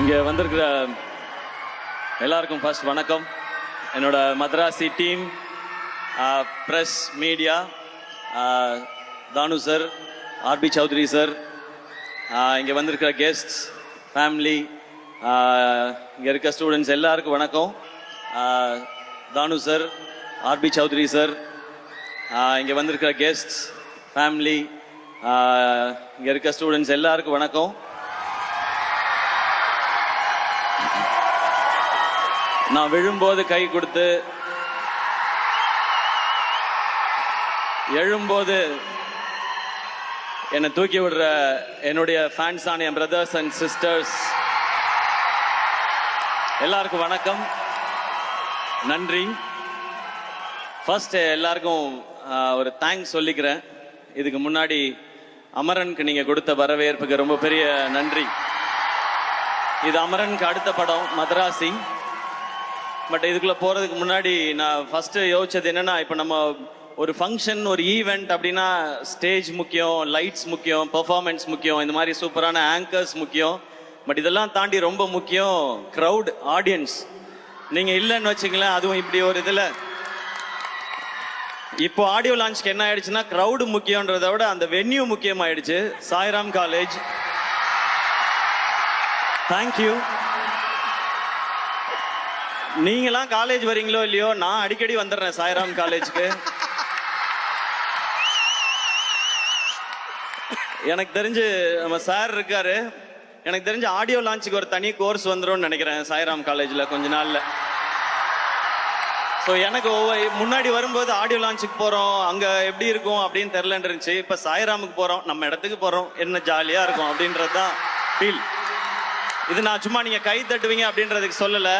இங்கே வந்திருக்கிற எல்லாருக்கும் ஃபர்ஸ்ட் வணக்கம். என்னோட மதராசி டீம், ப்ரெஸ், மீடியா, தானு சார், ஆர்பி சௌத்ரி சார், இங்கே வந்திருக்கிற கெஸ்ட்ஸ், ஃபேமிலி, இங்கே இருக்க ஸ்டூடெண்ட்ஸ் எல்லாருக்கும் வணக்கம். தானு சார், ஆர்பி சௌத்ரி சார், இங்கே வந்திருக்கிற கெஸ்ட்ஸ், ஃபேமிலி, இங்கே இருக்க ஸ்டூடெண்ட்ஸ் எல்லாருக்கும் வணக்கம். நான் விழும்போது கை கொடுத்து, எழும்போது என்னை தூக்கி விடுற என்னுடைய ஃபேன்ஸான என் பிரதர்ஸ் அண்ட் சிஸ்டர்ஸ் எல்லாருக்கும் வணக்கம், நன்றி. ஃபர்ஸ்ட் எல்லாருக்கும் ஒரு தேங்க்ஸ் சொல்லிக்கிறேன். இதுக்கு முன்னாடி அமரனுக்கு நீங்க கொடுத்த வரவேற்புக்கு ரொம்ப பெரிய நன்றி. இது அமரனுக்கு அடுத்த படம் மதராசி. பட் இதுக்குள்ள போறதுக்கு முன்னாடி நான் ஃபர்ஸ்ட் யோசிச்சது என்னன்னா, இப்போ நம்ம ஒரு ஃபங்க்ஷன், ஒரு ஈவெண்ட் அப்படின்னா ஸ்டேஜ் முக்கியம், லைட்ஸ் முக்கியம், பெர்ஃபார்மன்ஸ் முக்கியம், இந்த மாதிரி சூப்பரான ஆங்கர்ஸ் முக்கியம். பட் இதெல்லாம் தாண்டி ரொம்ப முக்கியம் க்ரௌட், ஆடியன்ஸ். நீங்க இல்லைன்னு வச்சுங்களேன், அதுவும் இப்படி ஒரு இதுல இப்போ ஆடியோ லான்ச்க்கு என்ன ஆயிடுச்சுன்னா, க்ரௌடு முக்கியன்றதை விட அந்த வென்யூ முக்கியமாயிடுச்சு. Sairam college, thank you. நீங்களாம் காலேஜ் வரீங்களோ இல்லையோ, நான் அடிக்கடி வந்துடுறேன் சாய்ராம் காலேஜ்க்கு. எனக்கு தெரிஞ்சு நம்ம சார் இருக்காரு, எனக்கு தெரிஞ்சு ஆடியோ லான்ச்சுக்கு ஒரு தனி கோர்ஸ் வந்துடும் நினைக்கிறேன் சாய்ராம் காலேஜ்ல கொஞ்ச நாள்ல. ஸோ எனக்கு முன்னாடி வரும்போது ஆடியோ லான்ச்சுக்கு போறோம், அங்க எப்படி இருக்கும் அப்படின்னு தெரிலன்னு இருந்துச்சு. இப்ப சாய்ராமுக்கு போறோம், நம்ம இடத்துக்கு போறோம், என்ன ஜாலியா இருக்கும் அப்படின்றது தான் ஃபீல். இது நான் சும்மா நீங்க கை தட்டுவீங்க அப்படின்றதுக்கு சொல்லல.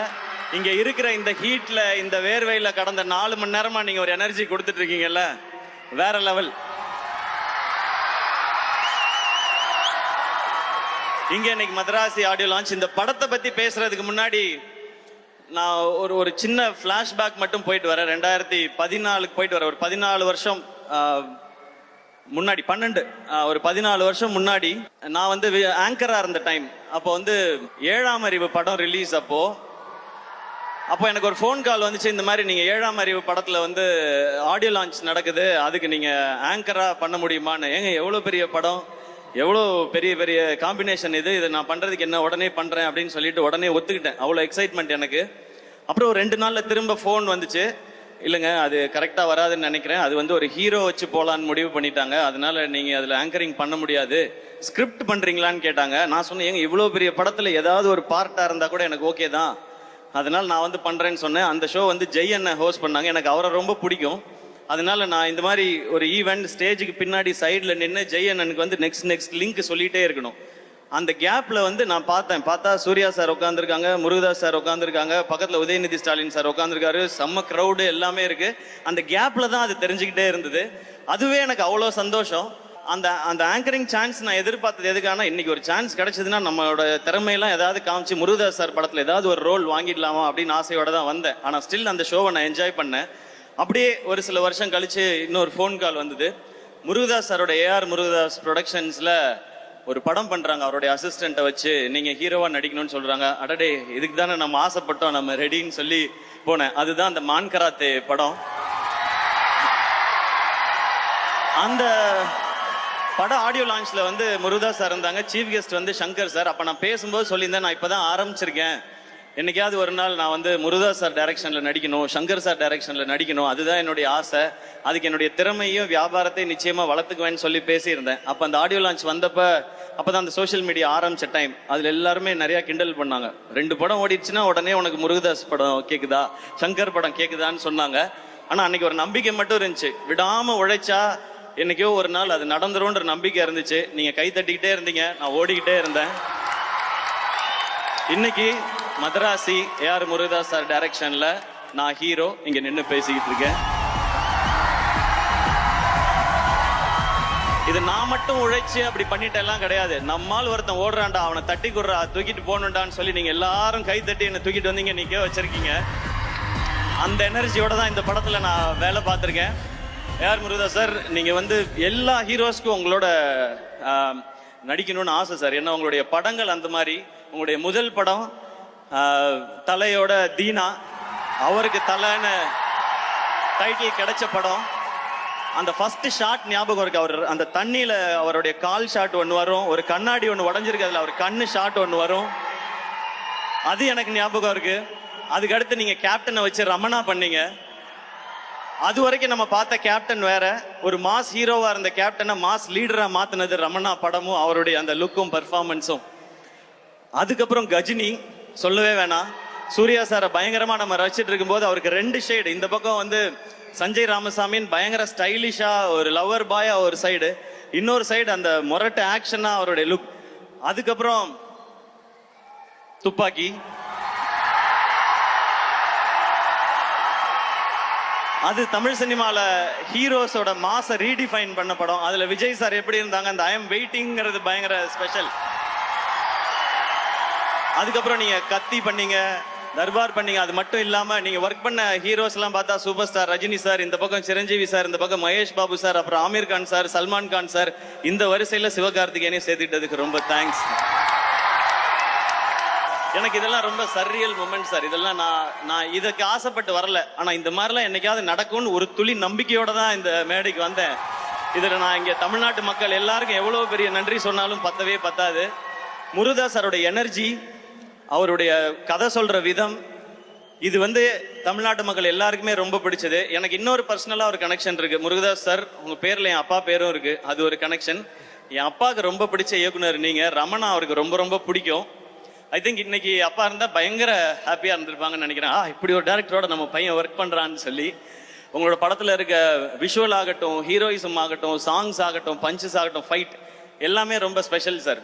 இங்க இருக்கிற இந்த ஹீட்ல, இந்த வேர்வையில கடந்த 4 மணி நேரமா நீங்க ஒரு எனர்ஜி கொடுத்துட்டு இருக்கீங்கல்ல, வேற லெவல். இங்க இன்னைக்கு மதராசி ஆடியோ லான்ச். இந்த படத்தை பத்தி பேசுறதுக்கு முன்னாடி நான் ஒரு சின்ன பிளாஷ்பேக் மட்டும் போயிட்டு வரேன். 2014 போயிட்டு வரேன். ஒரு 14 வருஷம் முன்னாடி, 12 ஒரு 14 வருஷம் முன்னாடி நான் வந்து ஆங்கரா இருந்த டைம். அப்போ வந்து 7ஆம் அறிவு படம் ரிலீஸ். அப்போ எனக்கு ஒரு ஃபோன் கால் வந்துச்சு, இந்த மாதிரி நீங்கள் 7ஆம் அறிவு படத்தில் வந்து ஆடியோ லான்ச் நடக்குது, அதுக்கு நீங்கள் ஆங்கராக பண்ண முடியுமான்னு. ஏங்க எவ்வளோ பெரிய படம், எவ்வளோ பெரிய பெரிய காம்பினேஷன், இதை நான் பண்ணுறதுக்கு என்ன, உடனே பண்ணுறேன் அப்படின்னு சொல்லிட்டு உடனே ஒத்துக்கிட்டேன். அவ்வளோ எக்ஸைட்மெண்ட் எனக்கு. அப்புறம் ஒரு 2 நாளில் திரும்ப ஃபோன் வந்துச்சு, இல்லைங்க அது கரெக்டாக வராதுன்னு நினைக்கிறேன், அது வந்து ஒரு ஹீரோ வச்சு போகலான்னு முடிவு பண்ணிட்டாங்க, அதனால நீங்கள் அதில் ஆங்கரிங் பண்ண முடியாது, ஸ்கிரிப்ட் பண்ணுறீங்களான்னு கேட்டாங்க. நான் சொன்னேன், ஏங்க இவ்வளோ பெரிய படத்தில் ஏதாவது ஒரு பார்ட்டாக இருந்தால் கூட எனக்கு ஓகே தான், அதனால நான் வந்து பண்றேன்னு சொன்னேன். அந்த ஷோ வந்து ஜெய் அண்ணன் ஹோஸ்ட் பண்ணாங்க, எனக்கு அவரை ரொம்ப பிடிக்கும். அதனால நான் இந்த மாதிரி ஒரு ஈவெண்ட் ஸ்டேஜுக்கு பின்னாடி சைடில் நின்று ஜெய் அண்ணனுக்கு வந்து நெக்ஸ்ட் லிங்க் சொல்லிட்டே இருக்கணும். அந்த கேப்ல வந்து நான் பார்த்தா சூர்யா சார் உட்காந்துருக்காங்க, முருகதாஸ் சார் உட்காந்துருக்காங்க, பக்கத்தில் உதயநிதி ஸ்டாலின் சார் உட்காந்துருக்காரு, செம்ம க்ரௌடு எல்லாமே இருக்கு. அந்த கேப்ல தான் அது தெரிஞ்சுக்கிட்டே இருந்தது. அதுவே எனக்கு அவ்வளோ சந்தோஷம். அந்த ஆங்கரிங் சான்ஸ் நான் எதிர்பார்த்தது எதுக்கான, இன்னைக்கு ஒரு சான்ஸ் கிடைச்சதுன்னா நம்மளோட திறமையெல்லாம் ஏதாவது காமிச்சு முருகதாஸ் சார் படத்தில் ஏதாவது ஒரு ரோல் வாங்கிடலாமா அப்படின்னு ஆசையோட தான் வந்தேன். ஆனால் ஸ்டில் அந்த ஷோவை நான் என்ஜாய் பண்ணேன். அப்படியே ஒரு சில வருஷம் கழிச்சு இன்னொரு ஃபோன் கால் வந்தது. முருகதாஸ் சாரோட ஏஆர் முருகதாஸ் ப்ரொடக்ஷன்ஸில் ஒரு படம் பண்ணுறாங்க, அவருடைய அசிஸ்டண்ட்டை வச்சு நீங்கள் ஹீரோவாக நடிக்கணும்னு சொல்கிறாங்க. அடடே, இதுக்கு தானே நம்ம ஆசைப்பட்டோம், நம்ம ரெடின்னு சொல்லி போனேன். அதுதான் அந்த மான்கராத்தே படம். அந்த படம் ஆடியோ லான்ச்ல வந்து முருகதாஸ் சார் இருந்தாங்க, சீஃப் கெஸ்ட் வந்து சங்கர் சார். அப்ப நான் பேசும்போது சொல்லியிருந்தேன், நான் இப்பதான் ஆரம்பிச்சிருக்கேன், என்னைக்காவது ஒரு நாள் நான் வந்து முருகதாஸ் சார் டைரக்ஷன்ல நடிக்கணும், சங்கர் சார் டைரக்ஷன்ல நடிக்கணும், அதுதான் என்னுடைய ஆசை, அதுக்கு என்னுடைய திறமையும் வியாபாரத்தையும் நிச்சயமா வளர்த்துக்குவேன்னு சொல்லி பேசியிருந்தேன். அப்ப அந்த ஆடியோ லான்ச் வந்தப்ப, அப்பதான் அந்த சோசியல் மீடியா ஆரம்பிச்ச டைம். அதுல எல்லாருமே நிறைய கிண்டல் பண்ணாங்க. 2 படம் ஓடிடுச்சுன்னா உடனே உனக்கு முருகதாஸ் படம் கேக்குதா, சங்கர் படம் கேக்குதான்னு சொன்னாங்க. ஆனா அன்னைக்கு ஒரு நம்பிக்கை மட்டும் இருந்துச்சு, விடாம உழைச்சா என்னைக்கோ ஒரு நாள் அது நடந்துரும்ன்ற நம்பிக்கை இருந்துச்சு. நீங்க கை தட்டிக்கிட்டே இருந்தீங்க, நான் ஓடிக்கிட்டே இருந்தேன். இன்னைக்கு மதராசி ஏஆர் முருகதாஸ் சார் டைரக்ஷன்ல நான் ஹீரோ, இங்க நின்று பேசிக்கிட்டு இருக்கேன். இது நான் மட்டும் உழைச்சு அப்படி பண்ணிட்டெல்லாம் கிடையாது. நம்மால் ஒருத்தன் ஓடுறான்டா, அவனை தட்டி கொடுறா, தூக்கிட்டு போகணுண்டான்னு சொல்லி நீங்க எல்லாரும் கை தட்டி என்னை தூக்கிட்டு வந்தீங்க, நிக்க வச்சிருக்கீங்க. அந்த எனர்ஜியோட தான் இந்த படத்துல நான் வேலை பார்த்திருக்கேன். ஏஆர் முருகதாஸ் சார், நீங்க வந்து எல்லா ஹீரோஸ்க்கும் உங்களோட நடிக்கணும்னு ஆசை சார். ஏன்னா உங்களுடைய படங்கள் அந்த மாதிரி உங்களுடைய முதல் படம் தலையோட தீனா, அவருக்கு தலைன்னு டைட்டில் கிடைச்ச படம். அந்த ஃபர்ஸ்ட் ஷாட் ஞாபகம் இருக்கு. அவர் அந்த தண்ணியில அவருடைய கால் ஷாட் ஒன்று வரும், ஒரு கண்ணாடி ஒன்று உடஞ்சிருக்கு, அதில் அவர் கண்ணு ஷாட் ஒன்று வரும், அது எனக்கு ஞாபகம் இருக்கு. அதுக்கடுத்து நீங்க கேப்டனை வச்சு ரமணா பண்ணீங்க. அது வரைக்கும் நம்ம பார்த்த கேப்டன் வேற, ஒரு மாஸ் ஹீரோவா இருந்த கேப்டனை மாஸ் லீடரா மாத்தினது ரமணா படமும் அவருடைய அந்த லுக்கும் பெர்ஃபார்மன்ஸும். அதுக்கப்புறம் கஜினி சொல்லவே வேணாம். சூர்யா சாரை பயங்கரமா நம்ம ரசிச்சுட்டு இருக்கும்போது அவருக்கு 2 ஷேடு. இந்த பக்கம் வந்து சஞ்சய் ராமசாமின்னு பயங்கர ஸ்டைலிஷா ஒரு லவர் பாயா ஒரு சைடு, இன்னொரு சைடு அந்த மொரட்டு ஆக்ஷனா அவருடைய லுக். அதுக்கப்புறம் துப்பாக்கி, அது தமிழ் சினிமால ஹீரோஸோட மாச ரீடிஃபைன் பண்ண படம். அதுல விஜய் சார் எப்படி இருந்தாங்க, அந்த ஐ எம் வெயிட்டிங்கிறது பயங்கர ஸ்பெஷல். அதுக்கப்புறம் நீங்க கத்தி பண்ணீங்க, தர்பார் பண்ணீங்க. அது மட்டும் இல்லாம நீங்க ஒர்க் பண்ண ஹீரோஸ் எல்லாம் பார்த்தா சூப்பர் ஸ்டார் ரஜினி சார், இந்த பக்கம் சிரஞ்சீவி சார், இந்த பக்கம் மகேஷ் பாபு சார், அப்புறம் ஆமீர் கான் சார், சல்மான் கான் சார், இந்த வரிசையில சிவகார்த்திகேயனையும் சேர்த்துக்கிட்டதுக்கு ரொம்ப தேங்க்ஸ். எனக்கு இதெல்லாம் ரொம்ப சர்ரியல் மூமெண்ட் சார். இதெல்லாம் நான் இதுக்கு ஆசைப்பட்டு வரல, ஆனா இந்த மாதிரிலாம் என்னைக்காவது நடக்கும்னு ஒரு துளி நம்பிக்கையோட தான் இந்த மேடைக்கு வந்தேன். இதுல நான் இங்க தமிழ்நாட்டு மக்கள் எல்லாருக்கும் எவ்வளவு பெரிய நன்றி சொன்னாலும் பத்தவே பத்தாது. முருகதாஸ் சாரோட எனர்ஜி, அவருடைய கதை சொல்ற விதம், இது வந்து தமிழ்நாட்டு மக்கள் எல்லாருக்குமே ரொம்ப பிடிச்சது. எனக்கு இன்னொரு பர்சனலா ஒரு கனெக்ஷன் இருக்கு. முருகதாஸ் சார் உங்க பேர்ல என் அப்பா பேரும் இருக்கு, அது ஒரு கனெக்ஷன். என் அப்பாவுக்கு ரொம்ப பிடிச்ச இயக்குனர் நீங்க. ரமணா அவருக்கு ரொம்ப ரொம்ப பிடிக்கும். ஐ திங்க் இன்னைக்கு அப்பா இருந்தா பயங்கர ஹாப்பியா இருந்திருப்பாங்கன்னு நினைக்கிறேன். இப்படி ஒரு டைரக்டரோட நம்ம பையன் ஒர்க் பண்றான்னு சொல்லி. உங்களோட படத்துல இருக்க விஷுவல் ஆகட்டும், ஹீரோயிசம் ஆகட்டும், சாங்ஸ் ஆகட்டும், பஞ்சஸ் ஆகட்டும், ஃபைட் எல்லாமே ரொம்ப ஸ்பெஷல் சார்.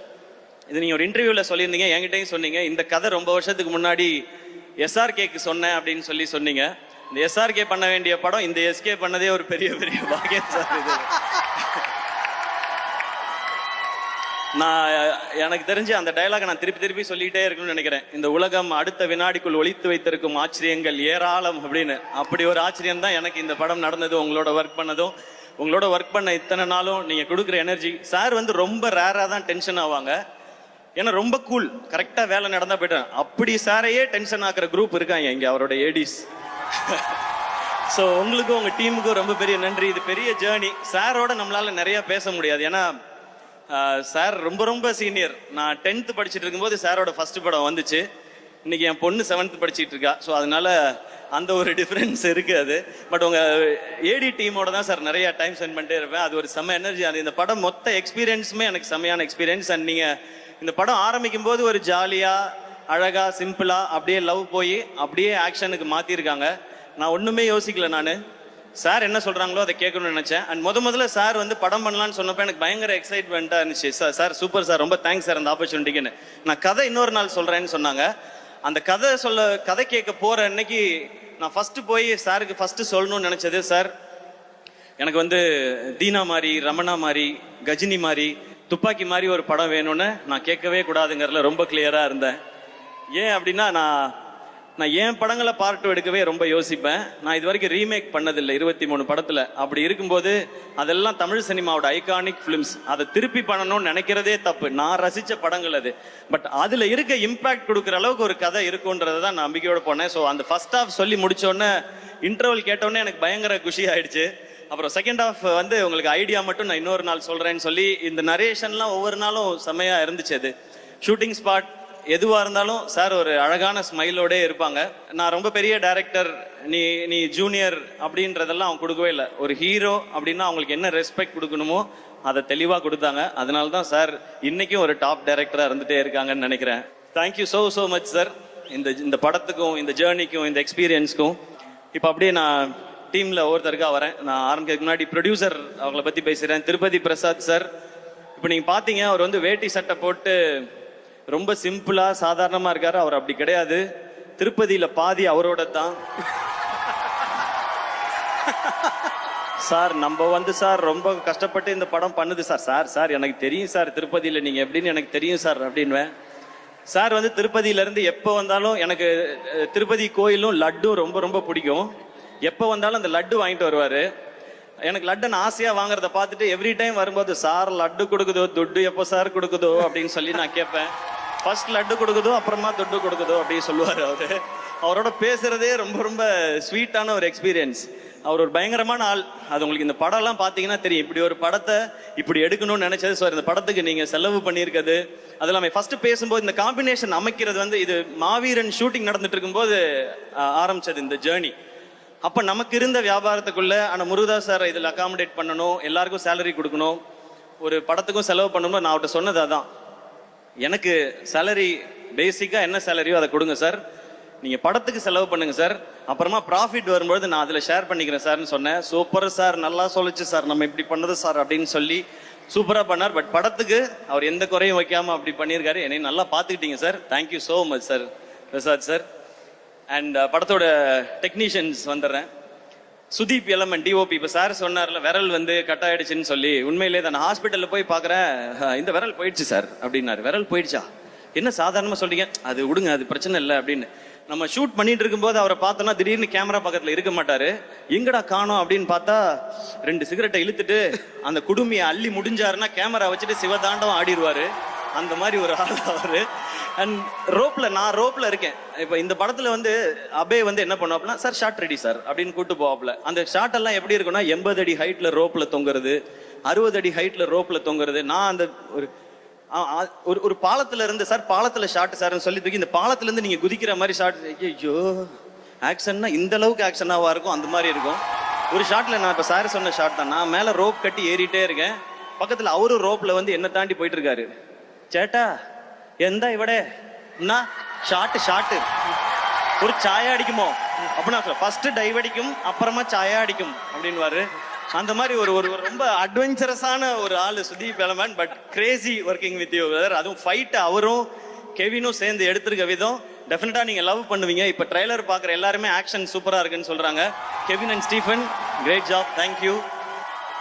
இது நீங்க ஒரு இன்டர்வியூல சொல்லியிருந்தீங்க, என்கிட்டயும் சொன்னீங்க. இந்த கதை ரொம்ப வருஷத்துக்கு முன்னாடி SRKக்கு சொன்னேன் அப்படின்னு சொன்னீங்க. இந்த SRK பண்ண வேண்டிய படம் இந்த SK பண்ணதே ஒரு பெரிய பெரிய பாக்கியம் சார். இது நான் எனக்கு தெரிஞ்சு அந்த டயலாக நான் திருப்பி திருப்பி சொல்லிட்டே இருக்கணும்னு நினைக்கிறேன். இந்த உலகம் அடுத்த வினாடிக்குள் ஒளித்து வைத்திருக்கும் ஆச்சரியங்கள் ஏராளம் அப்படின்னு. அப்படி ஒரு ஆச்சரியம் தான் எனக்கு இந்த படம் நடந்தது, உங்களோட ஒர்க் பண்ணதும். உங்களோட ஒர்க் பண்ண இத்தனை நாளும் நீங்க கொடுக்குற எனர்ஜி. சார் வந்து ரொம்ப ரேரா தான் டென்ஷன் ஆவாங்க, ஏன்னா ரொம்ப கூல், கரெக்டா வேலை நடந்தா போயிட்டேன். அப்படி சாரையே டென்ஷன் ஆக்குற குரூப் இருக்காங்க இங்க, அவரோட ஏடிஸ். ஸோ உங்களுக்கும் உங்க டீமுக்கும் ரொம்ப பெரிய நன்றி. இது பெரிய ஜேர்னி. சாரோட நம்மளால நிறைய பேச முடியாது, ஏன்னா சார் ரொம்ப ரொம்ப சீனியர். நான் 10th படிச்சுட்டு இருக்கும்போது சாரோட ஃபர்ஸ்ட் படம் வந்துச்சு. இன்னைக்கு என் பொண்ணு 7th படிச்சுட்டு இருக்கா. ஸோ அதனால அந்த ஒரு டிஃபரன்ஸ் இருக்கு. அது பட் உங்க ஏடி டீமோட தான் சார் நிறைய டைம் ஸ்பெண்ட் பண்ணிட்டே இருப்பேன். அது ஒரு செம்ம எனர்ஜி. அது இந்த படம் மொத்த எக்ஸ்பீரியன்ஸுமே எனக்கு செம்மையான எக்ஸ்பீரியன்ஸ். அண்ட் நீங்க இந்த படம் ஆரம்பிக்கும் போது ஒரு ஜாலியா அழகா சிம்பிளா அப்படியே லவ் போய் அப்படியே ஆக்ஷனுக்கு மாத்திருக்காங்க. நான் ஒண்ணுமே யோசிக்கல, நான் சார் என்ன சொல்றாங்களோ அதை கேட்கணும்னு நினைச்சேன். அண்ட் முதல்ல சார் வந்து படம் பண்ணலான்னு சொன்னப்ப எனக்கு பயங்கர எக்ஸைட்மெண்டா இருந்துச்சு. சார் சூப்பர் சார், ரொம்ப தேங்க்ஸ் சார் அந்த ஆப்பர்ச்சுனிட்டிக்குன்னு. நான் கதை இன்னொரு நாள் சொல்றேன்னு சொன்னாங்க. அந்த கதை கேட்க போற அன்னைக்கு நான் ஃபர்ஸ்ட் போய் சாருக்கு ஃபர்ஸ்ட் சொல்லணும்னு நினைச்சது, சார் எனக்கு வந்து தீனா மாதிரி, ரமணா மாதிரி, கஜினி மாதிரி, துப்பாக்கி மாதிரி ஒரு படம் வேணும்னு நான் கேட்கவே கூடாதுங்கிறதுல ரொம்ப கிளியரா இருந்தேன். ஏன் அப்படின்னா நான் என் படங்களை பார்ட் 2 எடுக்கவே ரொம்ப யோசிப்பேன். நான் இது வரைக்கும் ரீமேக் பண்ணதில்லை 23 படத்துல. அப்படி இருக்கும்போது அதெல்லாம் தமிழ் சினிமாவோட ஐகானிக் பிலிம்ஸ். அதை திருப்பி பண்ணணும்னு நினைக்கிறதே தப்பு. நான் ரசிச்ச படங்கள் அது. பட் அதுல இருக்க இம்பாக்ட் கொடுக்குற அளவுக்கு ஒரு கதை இருக்குன்றதை தான் நான் நம்பிக்கையோட போனேன். ஸோ அந்த ஃபர்ஸ்ட் ஹாஃப் சொல்லி முடிச்சோடனே, இன்டர்வல் கேட்டோடனே எனக்கு பயங்கர குஷி ஆயிடுச்சு. அப்புறம் செகண்ட் ஹாஃப் வந்து உங்களுக்கு ஐடியா மட்டும் நான் இன்னொரு நாள் சொல்றேன்னு சொல்லி இந்த நரேஷன்லாம் ஒவ்வொரு நாளும் செம்மையா இருந்துச்சு. அது ஷூட்டிங் ஸ்பாட் எதுவா இருந்தாலும் சார் ஒரு அழகான ஸ்மைலோட இருப்பாங்க. நான் ரொம்ப பெரிய டைரக்டர், நீ ஜூனியர் அப்படின்றதெல்லாம் அவங்க கொடுக்கவே இல்லை. ஒரு ஹீரோ அப்படின்னா அவங்களுக்கு என்ன ரெஸ்பெக்ட் கொடுக்கணுமோ அதை தெளிவா கொடுத்தாங்க. அதனால தான் சார் இன்னைக்கும் ஒரு டாப் டைரக்டரா இருந்துட்டே இருக்காங்கன்னு நினைக்கிறேன். தேங்க்யூ so மச் சார், இந்த படத்துக்கும், இந்த ஜேர்னிக்கும், இந்த எக்ஸ்பீரியன்ஸ்க்கும். இப்போ அப்படியே நான் டீம்ல ஒவ்வொருத்தருக்கா வரேன். நான் ஆரம்பிக்கிறதுக்கு முன்னாடி ப்ரொடியூசர் அவங்கள பத்தி பேசுறேன். திருப்பதி பிரசாத் சார். இப்போ நீங்க பாத்தீங்க, அவர் வந்து வேட்டி சட்டை போட்டு ரொம்ப சிம்பிளா சாதாரணமா இருக்காரு. அவர் அப்படி கிடையாது. திருப்பதியில பாதி அவரோட தான். சார் நம்ம வந்து சார் ரொம்ப கஷ்டப்பட்டு இந்த படம் பண்ணுது சார் எனக்கு தெரியும் சார், திருப்பதியில நீங்க எப்படின்னு எனக்கு தெரியும் சார் அப்படின்வேன். சார் வந்து திருப்பதியில இருந்து எப்போ வந்தாலும், எனக்கு திருப்பதி கோயிலும் லட்டும் ரொம்ப ரொம்ப பிடிக்கும். எப்போ வந்தாலும் அந்த லட்டு வாங்கிட்டு வருவாரு. எனக்கு லட்டு நான் ஆசையா வாங்குறத பார்த்துட்டு எவ்ரி டைம் வரும்போது, சார் லட்டு கொடுக்குதோ, துட்டு எப்போ சார் கொடுக்குதோ அப்படின்னு சொல்லி நான் கேட்பேன். ஃபர்ஸ்ட் லட்டு கொடுக்குதோ அப்புறமா தொட்டு கொடுக்குதோ அப்படி சொல்லுவார் அவரு. அவரோட பேசுறதே ரொம்ப ரொம்ப ஸ்வீட்டான ஒரு எக்ஸ்பீரியன்ஸ். அவர் ஒரு பயங்கரமான ஆள். அது உங்களுக்கு இந்த படம் எல்லாம் பாத்தீங்கன்னா தெரியும். இப்படி ஒரு படத்தை இப்படி எடுக்கணும்னு நினைச்சது சார். இந்த படத்துக்கு நீங்க செலவு பண்ணியிருக்கிறது அது எல்லாமே ஃபர்ஸ்ட் பேசும்போது இந்த காம்பினேஷன் அமைக்கிறது வந்து இது மாவீரன் ஷூட்டிங் நடந்துட்டு இருக்கும்போது ஆரம்பிச்சது இந்த ஜேர்னி. அப்ப நமக்கு இருந்த வியாபாரத்துக்குள்ள ஆனா முருகதாஸ் சார் இதுல அகாமடேட் பண்ணணும், எல்லாருக்கும் சேலரி கொடுக்கணும், ஒரு படத்துக்கும் செலவு பண்ணணும். நான் அவர்கிட்ட சொன்னது அதான், எனக்கு சேலரி பேசிக்கா என்ன சேலரியோ அதை கொடுங்க சார், நீங்க படத்துக்கு செலவு பண்ணுங்க சார், அப்புறமா ப்ராஃபிட் வரும்போது நான் அதுல ஷேர் பண்ணிக்கிறேன் சார்னு சொன்னேன். சூப்பர் சார், நல்லா சொல்லிச்சு சார், நம்ம இப்படி பண்ணது சார் அப்படின்னு சொல்லி சூப்பரா பண்ணார். பட் படத்துக்கு அவர் எந்த குறையும் வைக்காம அப்படி பண்ணியிருக்காரு. என்னை நல்லா பாத்துக்கிட்டீங்க sir. Thank you so much sir Prasad sir. And படத்தோட டெக்னீஷியன்ஸ் வந்துடுறேன். சுதீப் எலமன் டிஓபி. இப்போ சார் சொன்னார்ல விரல் வந்து கட் ஆயிடுச்சுன்னு சொல்லி, உண்மையிலே தான் நான் ஹாஸ்பிட்டலில் போய் பார்க்குறேன், இந்த விரல் போயிடுச்சு சார் அப்படின்னாரு. விரல் போயிடுச்சா, என்ன சாதாரணமாக சொல்றீங்க, அது விடுங்க அது பிரச்சனை இல்லை அப்படின்னு. நம்ம ஷூட் பண்ணிட்டு இருக்கும்போது அவரை பார்த்தோன்னா திடீர்னு கேமரா பக்கத்தில் இருக்க மாட்டாரு. எங்கடா காணோம் அப்படின்னு பார்த்தா 2 சிகரெட்டை இழுத்துட்டு அந்த குடுமையை அள்ளி முடிஞ்சாருன்னா கேமரா வச்சுட்டு சிவதாண்டவம் ஆடிடுவாரு. அந்த மாதிரி ஒரு ஆள் அவரு. அண்ட் நான் ரோப்ல இருக்கேன். இப்போ இந்த படத்துல வந்து அபே வந்து என்ன பண்ணுவாப்னா, சார் ஷார்ட் ரெடி சார் அப்படின்னு கூட்டு போவாப்ல. அந்த ஷார்ட் எல்லாம் எப்படி இருக்குன்னா 80 அடி ஹைட்ல ரோப்ல தொங்குறது, 60 அடி ஹைட்ல ரோப்ல தொங்குறது. நான் அந்த ஒரு பாலத்துல இருந்து சார் பாலத்துல ஷார்ட் சார்னு சொல்லி தூக்கி இந்த பாலத்துல இருந்து நீங்க குதிக்கிற மாதிரி ஷார்ட். ஐயோ ஆக்ஷன்னா இந்த அளவுக்கு ஆக்ஷனாவா இருக்கும், அந்த மாதிரி இருக்கும். ஒரு ஷாட்ல நான் இப்ப சார் சொன்ன ஷாட் தான், நான் மேல ரோப் கட்டி ஏறிட்டே இருக்கேன், பக்கத்துல அவரும் ரோப்ல வந்து என்ன தாண்டி போயிட்டு இருக்காரு. சேட்டா எந்த இவடே ஷாட்டு ஒரு சாயா அடிக்குமோ அப்படின்னா ஃபர்ஸ்ட் டைவ் அடிக்கும் அப்புறமா சாயா அடிக்கும் அப்படின்வாரு. அந்த மாதிரி ஒரு ஒரு ரொம்ப அட்வென்ச்சரஸான ஒரு ஆளு Sudeep LMN. But Crazy working with you brother. அதுவும் ஃபைட் அவரும் கெவினும் சேர்ந்து எடுத்திருக்க விதம் டெஃபினட்டா நீங்க லவ் பண்ணுவீங்க. இப்ப ட்ரைலர் பாக்குற எல்லாருமே ஆக்ஷன் சூப்பரா இருக்குன்னு சொல்றாங்க. Kevin and Stephen great job, thank you.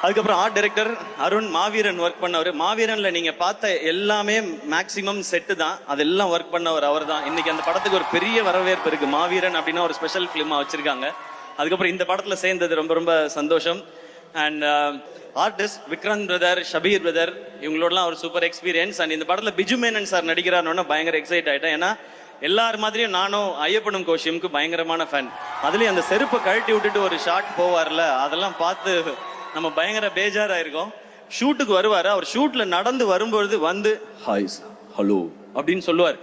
அதுக்கப்புறம் art director Arun, Maaveeran work பண்ணவர். மாவீரன்ல நீங்க பார்த்த எல்லாமே மேக்சிமம் செட்டு தான், அதெல்லாம் ஒர்க் பண்ணவர் அவர் தான். இன்னைக்கு அந்த படத்துக்கு ஒரு பெரிய வரவேற்பு இருக்கு. மாவீரன் அப்படின்னா ஒரு ஸ்பெஷல் பிலிமா வச்சிருக்காங்க. அதுக்கப்புறம் இந்த படத்துல சேர்ந்தது ரொம்ப ரொம்ப சந்தோஷம். And artist Vikrant brother, Shabeer brother, இவங்களோடலாம் ஒரு சூப்பர் எக்ஸ்பீரியன்ஸ். அண்ட் இந்த படத்துல பிஜு மேனன் சார் நடிக்கிறாருன்னு பயங்கர எக்ஸைட் ஆயிட்டேன். ஏன்னா எல்லார் மாதிரியும் நானும் ஐயப்பனும் கோஷியமுக்கு பயங்கரமான ஃபேன். அதுலயும் அந்த செருப்பை கழட்டி விட்டுட்டு ஒரு ஷாட் போவார்ல, அதெல்லாம் பார்த்து நம்ம பயங்கர பேஜாரா இருக்கோம். ஷூட்டுக்கு வருவாரு, அவர் ஷூட்ல நடந்து வரும்பொழுது வந்து ஹாய் ஹலோ அப்படின்னு சொல்லுவார்.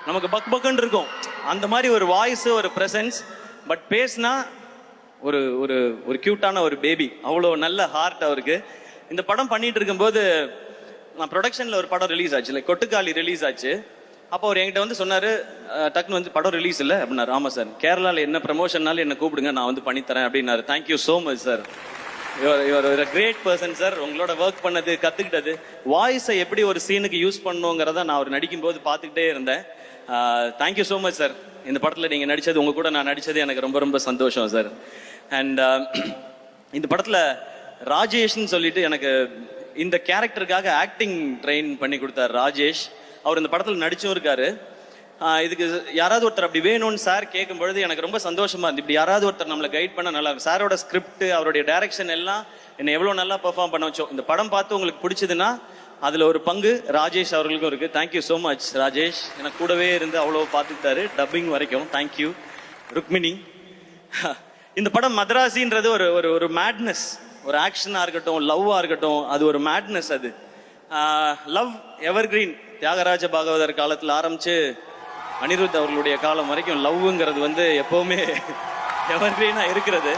நமக்கு பக் பக்குன்னு இருக்கும். அந்த மாதிரி ஒரு வாய்ஸ், ஒரு பிரசன்ஸ். பட் பேசினா ஒரு ஒரு ஒரு கியூட்டான ஒரு பேபி, அவ்வளோ நல்ல ஹார்ட் அவருக்கு. இந்த படம் பண்ணிட்டு இருக்கும்போது நான் ப்ரொடக்ஷன்ல ஒரு படம் ரிலீஸ் ஆச்சு, லைக் கொட்டுக்காளி ரிலீஸ் ஆச்சு. அப்போ அவர் என்கிட்ட வந்து சொன்னாரு, டக்குன்னு வந்து படம் ரிலீஸ் இல்லை அப்படின்னாரு. ஆமா சார், கேரளாவில் என்ன ப்ரமோஷன்னாலும் என்ன கூப்பிடுங்க, நான் வந்து பண்ணித்தரேன் அப்படின்னாரு. Thank you so much sir, your ஒரு கிரேட் பர்சன் சார். உங்களோட ஒர்க் பண்ணது, கத்துக்கிட்டது, வாய்ஸை எப்படி ஒரு சீனுக்கு யூஸ் பண்ணுங்கிறத நான் அவர் நடிக்கும் போது பார்த்துக்கிட்டே இருந்தேன். Thank you so much sir. இந்த படத்தில் நீங்கள் நடித்தது, உங்க கூட நான் நடித்தது எனக்கு ரொம்ப ரொம்ப சந்தோஷம் சார். அண்ட் இந்த படத்தில் ராஜேஷ்ன்னு சொல்லிட்டு எனக்கு இந்த கேரக்டருக்காக ஆக்டிங் ட்ரெயின் பண்ணி கொடுத்தார் ராஜேஷ். அவர் இந்த படத்தில் நடிச்சும் இருக்காரு. இதுக்கு யாராவது ஒருத்தர் அப்படி வேணும்னு சார் கேட்கும் பொழுது எனக்கு ரொம்ப சந்தோஷமா இருந்து. இப்படி யாராவது ஒருத்தர் நம்மளை கைட் பண்ண நல்லா இருக்கும். சாரோட ஸ்கிரிப்ட், அவருடைய டைரக்ஷன் எல்லாம் என்னை எவ்வளோ நல்லா பெர்ஃபார்ம் பண்ண வச்சோம். இந்த படம் பார்த்து உங்களுக்கு பிடிச்சதுன்னா அதில் ஒரு பங்கு ராஜேஷ் அவர்களுக்கும் இருக்கு. தேங்க்யூ ஸோ மச் ராஜேஷ், எனக்கு கூடவே இருந்து அவ்வளோ பார்த்துக்கிட்டாரு டப்பிங் வரைக்கும். தேங்க்யூ. ருக்மிணி, இந்த படம் மதராசின்றது ஒரு ஒரு ஒரு மேட்னஸ், ஒரு ஆக்ஷனாக இருக்கட்டும், லவ்வாக இருக்கட்டும், அது ஒரு மேட்னஸ். அது லவ் எவர் கிரீன். தியாகராஜ பாகவதர் காலத்தில் ஆரம்பிச்சு அனிருத் அவர்களுடைய காலம் வரைக்கும் லவ்ங்கிறது வந்து எப்பவுமே எவர் கிரீனா இருக்கிறது.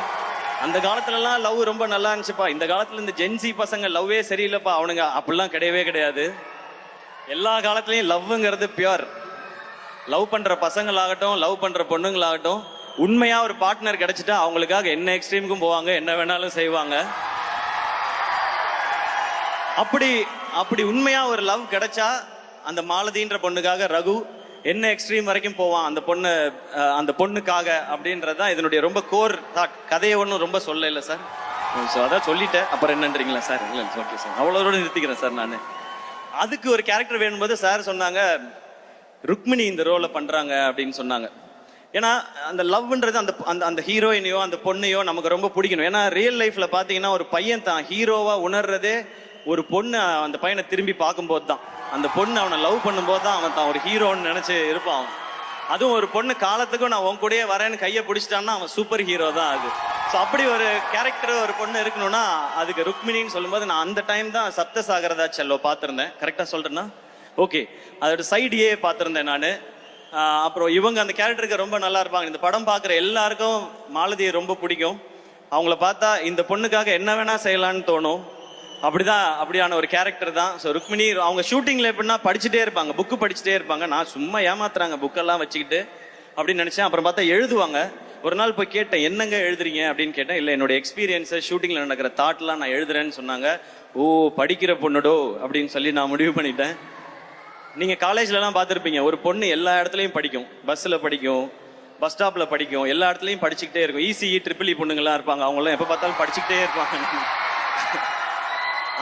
அந்த காலத்துலலாம் லவ் ரொம்ப நல்லா இருந்துச்சுப்பா. இந்த காலத்துல இந்த ஜென்சி பசங்க லவ்வே சரியில்லைப்பா அவனுங்க, அப்படிலாம் கிடையவே கிடையாது. எல்லா காலத்துலயும் லவ்ங்கிறது பியூர். லவ் பண்ற பசங்களாகட்டும், லவ் பண்ற பொண்ணுங்களாகட்டும், உண்மையா ஒரு பார்ட்னர் கிடைச்சிட்டா அவங்களுக்காக என்ன எக்ஸ்ட்ரீமுக்கும் போவாங்க, என்ன வேணாலும் செய்வாங்க. அப்படி அப்படி உண்மையா ஒரு லவ் கிடைச்சா அந்த மாலதின்ற பொண்ணுக்காக ரகு என்ன எக்ஸ்ட்ரீம் வரைக்கும் போவான் அந்த பொண்ணுக்காக அப்படின்றதுதான் இதனுடைய ரொம்ப கோர் தாட். கதையை ஒன்றும் ரொம்ப சொல்ல இல்லை சார். ஸோ அதான் சொல்லிட்டேன், அப்புறம் என்னன்றீங்களா சார்? இல்லை ஓகே சார், அவ்வளோட நிறுத்திக்கிறேன் சார். நான் அதுக்கு ஒரு கேரக்டர் வேணும்போது சார் சொன்னாங்க ருக்மிணி இந்த ரோலை பண்றாங்க அப்படின்னு சொன்னாங்க. ஏன்னா அந்த லவ்ன்றது அந்த அந்த ஹீரோயினையோ அந்த பொண்ணையோ நமக்கு ரொம்ப பிடிக்கணும். ஏன்னா ரியல் லைஃப்ல பாத்தீங்கன்னா ஒரு பையன் தான் ஹீரோவா உணர்றதே ஒரு பொண்ணு அந்த பையனை திரும்பி பார்க்கும்போது தான், அந்த பொண்ணு அவனை லவ் பண்ணும்போது தான் அவன் தான் ஒரு ஹீரோன்னு நினைச்சு இருப்பான் அவன். அதுவும் ஒரு பொண்ணு காலத்துக்கும் நான் உன் கூடயே வரேன்னு கையை பிடிச்சிட்டான்னா அவன் சூப்பர் ஹீரோ தான் அது. ஸோ அப்படி ஒரு கேரக்டர் ஒரு பொண்ணு இருக்கணும்னா அதுக்கு ருக்மிணின்னு சொல்லும்போது நான் அந்த டைம் தான் சப்தசாகரதா செல்லோ பார்த்துருந்தேன். கரெக்டாக சொல்றேன்னா ஓகே, அதோட சைடியே பார்த்துருந்தேன் நான். அப்புறம் இவங்க அந்த கேரக்டருக்கு ரொம்ப நல்லா இருப்பாங்க. இந்த படம் பார்க்குற எல்லாருக்கும் மாலதியை ரொம்ப பிடிக்கும். அவங்கள பார்த்தா இந்த பொண்ணுக்காக என்ன வேணா செய்யலான்னு தோணும். அப்படியான ஒரு கேரக்டர் தான். ஸோ ருக்மிணி அவங்க ஷூட்டிங்ல எப்படின்னா படிச்சுட்டே இருப்பாங்க, புக்கு படிச்சுட்டே இருப்பாங்க. நான் சும்மா ஏமாத்துறாங்க புக்கெல்லாம் வச்சுக்கிட்டு அப்படின்னு நினைச்சேன். அப்புறம் பார்த்தா எழுதுவாங்க. ஒரு நாள் போய் கேட்டேன், என்னங்க எழுதுறீங்க அப்படின்னு கேட்டேன். இல்லை, என்னோட எக்ஸ்பீரியன்ஸை ஷூட்டிங்ல நடக்கிற தாட்லாம் நான் எழுதுறேன்னு சொன்னாங்க. ஓ, படிக்கிற பொண்ணுடோ அப்படின்னு சொல்லி நான் முடிவு பண்ணிட்டேன். நீங்க காலேஜ்லலாம் பார்த்துருப்பீங்க, ஒரு பொண்ணு எல்லா இடத்துலையும் படிக்கும். பஸ்ஸில் படிக்கும், பஸ் ஸ்டாப்ல படிக்கும், எல்லா இடத்துலையும் படிச்சுக்கிட்டே இருக்கும். இசிஇ ட்ரிபிள் இ பொண்ணுங்களாம் இருப்பாங்க, அவங்களாம் எப்போ பார்த்தாலும் படிச்சுக்கிட்டே இருப்பாங்க.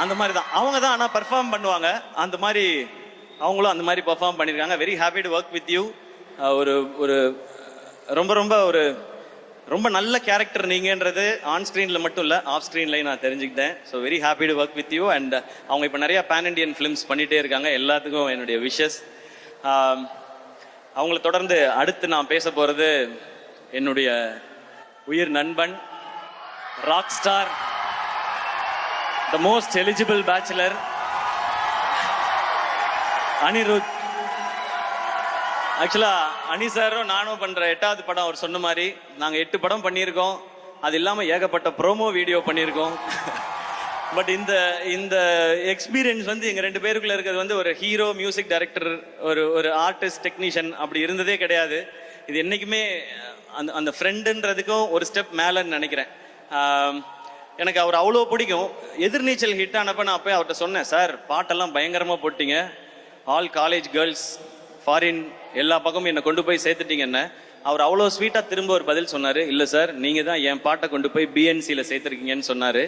அந்த மாதிரி தான் அவங்க தான். ஆனால் பர்ஃபார்ம் பண்ணுவாங்க. அந்த மாதிரி அவங்களும் அந்த மாதிரி பர்ஃபார்ம் பண்ணியிருக்காங்க. Very happy to work with you. ஒரு ஒரு ரொம்ப ரொம்ப ஒரு ரொம்ப நல்ல கேரக்டர் நீங்கன்றது ஆன் ஸ்க்ரீனில் மட்டும் இல்லை, ஆஃப் ஸ்க்ரீன்லையும் நான் தெரிஞ்சுக்கிட்டேன். So very happy to work with you. And அவங்க இப்போ நிறைய பேன் இண்டியன் ஃபிலிம்ஸ் பண்ணிகிட்டே இருக்காங்க. எல்லாத்துக்கும் என்னுடைய விஷஸ். அவங்கள தொடர்ந்து அடுத்து நான் பேச போகிறது என்னுடைய உயிர் நண்பன், rock star, the most eligible bachelor, Anirudh. ஆக்சுவலா அனி சாரும் நானும் பண்ற 8வது படம் அவர் சொன்ன மாதிரி நாங்க 8 படம் பண்ணியிருக்கோம். அது இல்லாம ஏகப்பட்ட ப்ரோமோ வீடியோ பண்ணியிருக்கோம். பட் இந்த எக்ஸ்பீரியன்ஸ் வந்து எங்க 2 பேருக்குள்ள இருக்கிறது வந்து ஒரு ஹீரோ, மியூசிக் டைரக்டர், ஒரு ஆர்டிஸ்ட், டெக்னீஷியன் அப்படி இருந்ததே கிடையாது. இது என்னைக்குமே அந்த ஃப்ரெண்டுன்றதுக்கும் ஒரு ஸ்டெப் மேலன்னு நினைக்கிறேன். எனக்கு அவர் அவ்வளோ பிடிக்கும். எதிர்நீச்சல் ஹிட் ஆனப்ப நான் போய் அவர்கிட்ட சொன்னேன், சார் பாட்டெல்லாம் பயங்கரமாக போட்டீங்க, ஆல் காலேஜ் கேர்ள்ஸ், ஃபாரின் எல்லா பக்கமும் என்னை கொண்டு போய் சேர்த்துட்டீங்கன்னு. அவர் அவ்வளோ ஸ்வீட்டாக திரும்ப ஒரு பதில் சொன்னார், இல்லை சார் நீங்கள் தான் என் பாட்டை கொண்டு போய் பிஎன்சியில் சேர்த்துருக்கீங்கன்னு சொன்னார்.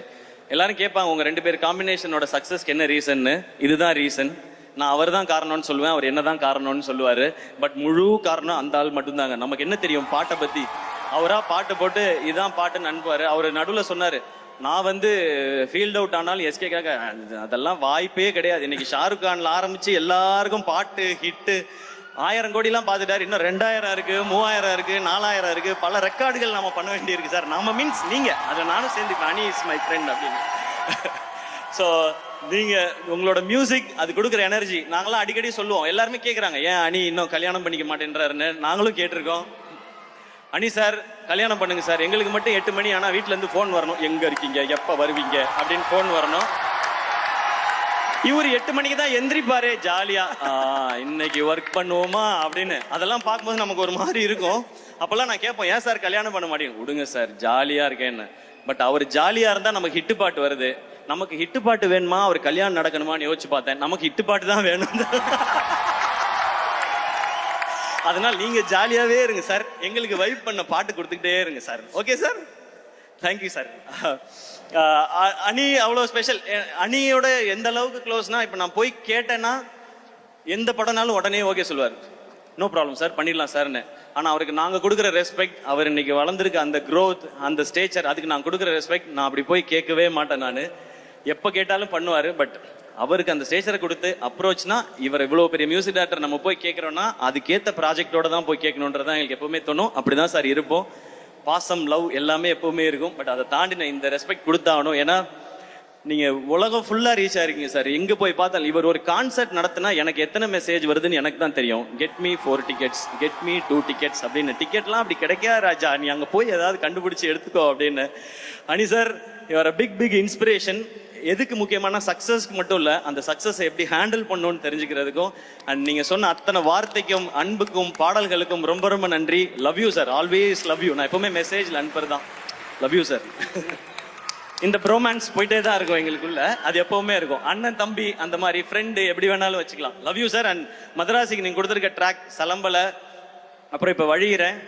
எல்லாரும் கேட்பாங்க, உங்கள் 2 பேர் காம்பினேஷனோட சக்ஸஸ்க்கு என்ன ரீசன்னு. இதுதான் ரீசன். நான் அவர் தான் காரணம்னு சொல்லுவேன், அவர் என்ன தான் காரணம்னு சொல்லுவார். பட் முழு காரணம் அந்த ஆள் மட்டும்தாங்க. நமக்கு என்ன தெரியும் பாட்டை பற்றி? அவராக பாட்டு போட்டு இதான் பாட்டுன்னு அனுப்புவார். அவர் நடுவில் சொன்னார், நான் வந்து ஃபீல்ட் அவுட் ஆனாலும் எஸ்கேக்காக அதெல்லாம் வாய்ப்பே கிடையாது. இன்னைக்கு ஷாருக் கான்ல ஆரம்பிச்சு எல்லாருக்கும் பாட்டு ஹிட்டு 1000 கோடிலாம் பார்த்துட்டாரு. இன்னும் 2000 இருக்கு, 3000 இருக்கு, 4000 இருக்கு. பல ரெக்கார்டுகள் நம்ம பண்ண வேண்டியிருக்கு சார். நம்ம மீன்ஸ் நீங்க, அதில் நானும் சேர்ந்துப்பேன். அனி இஸ் மை ஃப்ரெண்ட் அப்படின்னு. ஸோ நீங்க உங்களோட மியூசிக் அது கொடுக்குற எனர்ஜி நாங்களாம் அடிக்கடி சொல்லுவோம். எல்லாருமே கேட்குறாங்க, ஏன் அனி இன்னும் கல்யாணம் பண்ணிக்க மாட்டேன்றாருன்னு. நாங்களும் கேட்டிருக்கோம், அனி சார் கல்யாணம் பண்ணுங்க சார், எங்களுக்கு மட்டும் 8 மணி ஆனால் வீட்டிலேருந்து ஃபோன் வரணும், எங்கே இருக்கீங்க, எப்போ வருவீங்க அப்படின்னு ஃபோன் வரணும். இவர் 8 மணிக்கு தான் எந்திரிப்பாரு ஜாலியா, இன்னைக்கு ஒர்க் பண்ணுவோமா அப்படின்னு. அதெல்லாம் பார்க்கும்போது நமக்கு ஒரு மாதிரி இருக்கும். அப்பெல்லாம் நான் கேட்போம், ஏன் சார் கல்யாணம் பண்ண மாட்டேங்க? விடுங்க சார் ஜாலியா இருக்கேன்னு. பட் அவர் ஜாலியா இருந்தா நமக்கு ஹிட்டு பாட்டு வருது. நமக்கு ஹிட்டு பாட்டு வேணுமா, அவர் கல்யாணம் நடக்கணுமான்னு யோசிச்சு பார்த்தேன். நமக்கு ஹிட்டு பாட்டு தான் வேணும். அதனால் நீங்க ஜாலியாவே இருங்க சார், எங்களுக்கு வைப் பண்ண பாட்டு கொடுத்துக்கிட்டே இருங்க sir. Okay sir, thank you sir. அனி அவ்வளோ ஸ்பெஷல். அனியோட எந்த அளவுக்கு க்ளோஸ்னா, இப்போ நான் போய் கேட்டேன்னா எந்த படம்னாலும் உடனே ஓகே சொல்லுவார், நோ ப்ராப்ளம் சார் பண்ணிடலாம் சார்னு. ஆனால் அவருக்கு நாங்கள் கொடுக்குற ரெஸ்பெக்ட், அவர் இன்னைக்கு வளர்ந்துருக்க அந்த க்ரோத், அந்த ஸ்டேச்சர், அதுக்கு நான் கொடுக்குற ரெஸ்பெக்ட் நான் அப்படி போய் கேட்கவே மாட்டேன். நான் எப்போ கேட்டாலும் பண்ணுவார். பட் அவருக்கு அந்த ஸ்டேச்சரை கொடுத்து அப்ரோச்னா, இவர் இவ்வளோ பெரிய மியூசிக் டைரக்டர் நம்ம போய் கேட்குறோன்னா அதுக்கேற்ற ப்ராஜெக்டோட தான் போய் கேட்கணுன்றதான் எங்களுக்கு எப்பவுமே தோணும். அப்படிதான் சார் இருப்போம். பாசம், லவ் எல்லாமே எப்பவுமே இருக்கும். பட் அதை தாண்டி நான் இந்த ரெஸ்பெக்ட் கொடுத்தாகணும். ஏன்னா நீங்க உலகம் ஃபுல்லா ரீச் ஆயிருக்கீங்க சார். எங்க போய் பார்த்தாலும் இவர் ஒரு கான்சர்ட் நடத்தினா எனக்கு எத்தனை மெசேஜ் வருதுன்னு எனக்கு தான் தெரியும். Get me 4 tickets, get me 2 tickets அப்படின்னு. டிக்கெட்லாம் அப்படி கிடைக்காது ராஜா, நீ அங்கே போய் ஏதாவது கண்டுபிடிச்சி எடுத்துக்கோ அப்படின்னு. Ani sir, your a big inspiration. எதுக்கு முக்கியமான சக்சஸ்க்கு மட்டும் இல்லை, அந்த சக்சஸை எப்படி ஹேண்டில் பண்ணணும்னு தெரிஞ்சுக்கிறதுக்கும். அண்ட் நீங்க சொன்ன அத்தனை வார்த்தைக்கும், அன்புக்கும், பாடல்களுக்கும் ரொம்ப ரொம்ப நன்றி. Love you sir, always love you. நான் எப்பவுமே மெசேஜ்ல அனுப்புறது தான், லவ் யூ சார். இந்த ப்ரோமான்ஸ் போயிட்டே தான் இருக்கும் எங்களுக்குள்ள, அது எப்பவுமே இருக்கும். அண்ணன் தம்பி அந்த மாதிரி ஃப்ரெண்டு எப்படி வேணாலும் வச்சுக்கலாம். Love you sir. அண்ட் மதராசிக்கு நீங்க கொடுத்துருக்க ட்ராக் சலம்பல, அப்புறம் இப்போ வழிகிறேன்.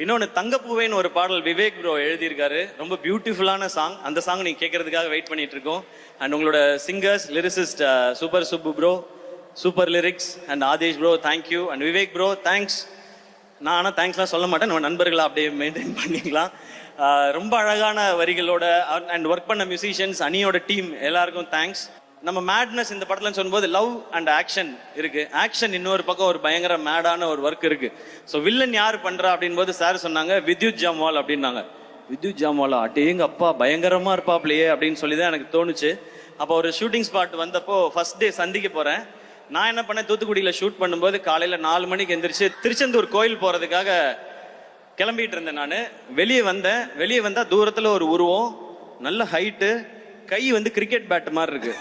இன்னொன்று தங்கப்பூவேன்னு ஒரு பாடல் விவேக் ப்ரோ எழுதியிருக்காரு, ரொம்ப பியூட்டிஃபுல்லான சாங். அந்த சாங் நீங்க கேட்கறதுக்காக வெயிட் பண்ணிட்டு இருக்கோம். அண்ட் உங்களோட singers, lyricist super Subbu bro, super lyrics. And Aadesh bro thank you. And Vivek bro thanks. நான் ஆனால் தேங்க்ஸ்லாம் சொல்ல மாட்டேன், நம்ம நண்பர்களா அப்படியே மெயின்டைன் பண்ணிக்கலாம். ரொம்ப அழகான வரிகளோட அண்ட் ஒர்க் பண்ண மியூசிஷியன்ஸ், அனியோட டீம் எல்லாருக்கும் தேங்க்ஸ். நம்ம மேட்னஸ் இந்த படத்துல சொல்லும்போது லவ் அண்ட் ஆக்ஷன் இருக்கு. ஆக்ஷன் இன்னொரு பக்கம் ஒரு பயங்கர மேடான ஒரு ஒர்க் இருக்கு. ஸோ வில்லன் யார் பண்றா அப்படின் போது சார் சொன்னாங்க வித்யுத் ஜாம்வால் அப்படின்னாங்க. வித்யுத் ஜாம்வாலா அட்டேங்க அப்பா பயங்கரமா இருப்பாப்லையே அப்படின்னு சொல்லி தான் எனக்கு தோணுச்சு. அப்போ ஒரு ஷூட்டிங் ஸ்பாட் வந்தப்போ ஃபர்ஸ்ட் டே சந்திக்க போறேன். நான் என்ன பண்ணேன், தூத்துக்குடியில ஷூட் பண்ணும்போது காலையில 4 மணிக்கு எந்திரிச்சு திருச்செந்தூர் கோயில் போறதுக்காக கிளம்பிட்டு இருந்தேன். நான் வெளியே வந்தா தூரத்துல ஒரு உருவம், நல்ல ஹைட்டு, கை வந்து கிரிக்கெட் பேட் மாதிரி இருக்கு.